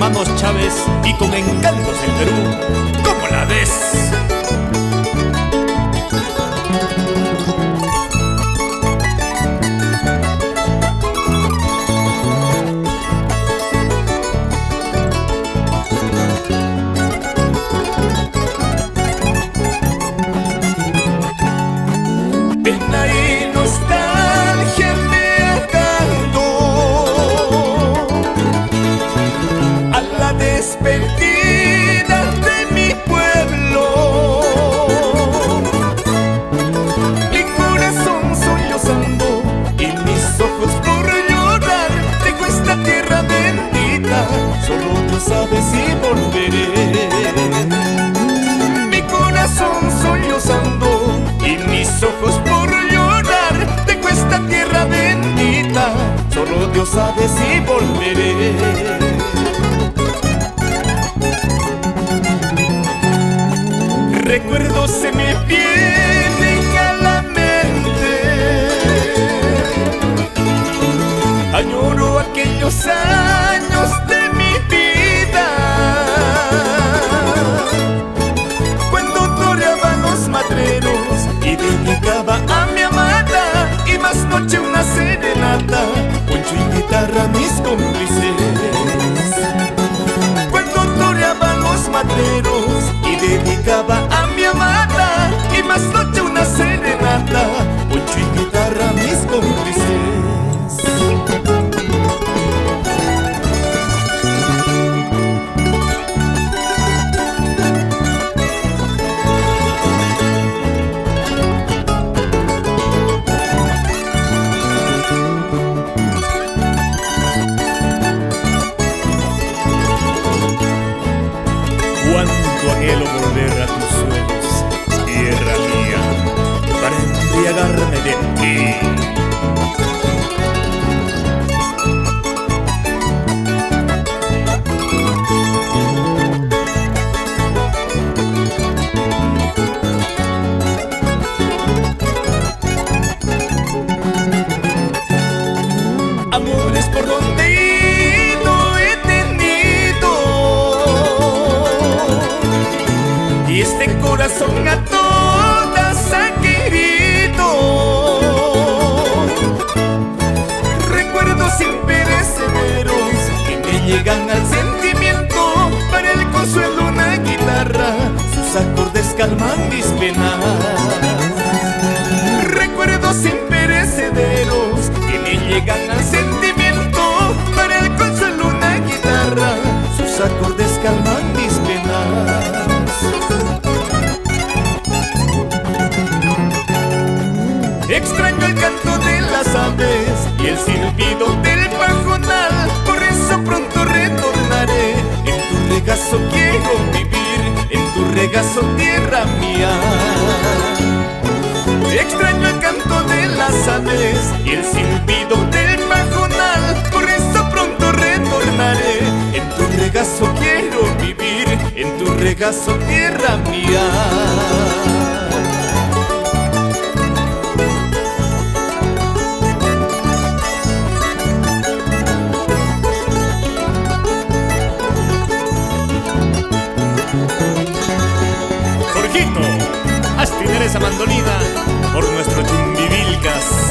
hermanos Chávez y con encantos el Perú. ¿Cómo la ves? Pena y nostalgia me acanto a la despedida de mi pueblo. Mi corazón sollozando y mis ojos por llorar, dejo esta tierra bendita, solo Dios sabe si volveré. Mi corazón sollozando y mis ojos por llorar, dejo esta tierra bendita, solo Dios sabe si volveré. Recuerdos se me vienen a la mente, añoro aquellos años de mi vida, cuando toreaba los madreros y dedicaba a mi amada, y más noche una serenata, poncho y guitarra mis cómplices. Cuando toreaba los madreros y dedicaba a mi amada, y más noche una serenata, poncho y guitarra mis cómplices. Cuánto anhelo volver a tus suelos, tierra mía, para embriagarme de ti. Amores por donde he ido he tenido, y este corazón a todas ha querido. Recuerdos imperecederos que me llegan al sentimiento, para el consuelo una guitarra, sus acordes calman mis penas. Recuerdos imperecederos que me llegan al sentimiento, para el consuelo una guitarra, sus acordes calman mis penas. Extraño el canto de las aves y el silbido del pajonal, por eso pronto retornaré. En tu regazo quiero vivir, en tu regazo tierra mía. Extraño el canto de las aves y el silbido del pajonal, por eso pronto retornaré. En tu regazo quiero vivir, en tu regazo tierra mía. Jorgito, haz tener esa mandolina por nuestro Chumbivilcas.